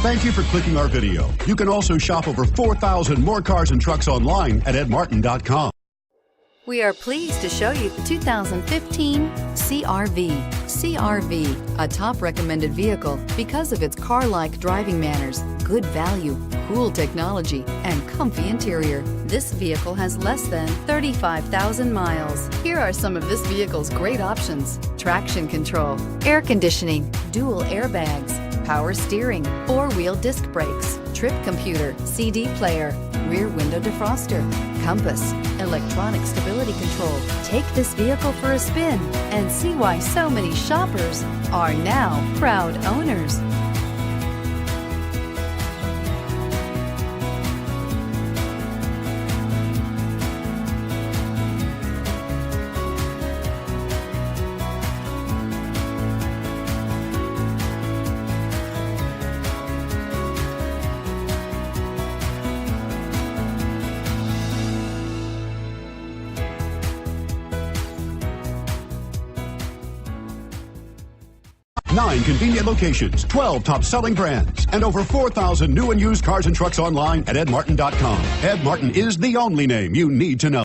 Thank you for clicking our video. You can also shop over 4,000 more cars and trucks online at edmartin.com. We are pleased to show you the 2015 CR-V. CR-V, a top recommended vehicle because of its car-like driving manners, good value, cool technology, and comfy interior. This vehicle has less than 35,000 miles. Here are some of this vehicle's great options: traction control, air conditioning, dual airbags, power steering, four-wheel disc brakes, trip computer, CD player, rear window defroster, compass, electronic stability control. Take this vehicle for a spin and see why so many shoppers are now proud owners. Nine convenient locations, 12 top-selling brands, and over 4,000 new and used cars and trucks online at edmartin.com. Ed Martin is the only name you need to know.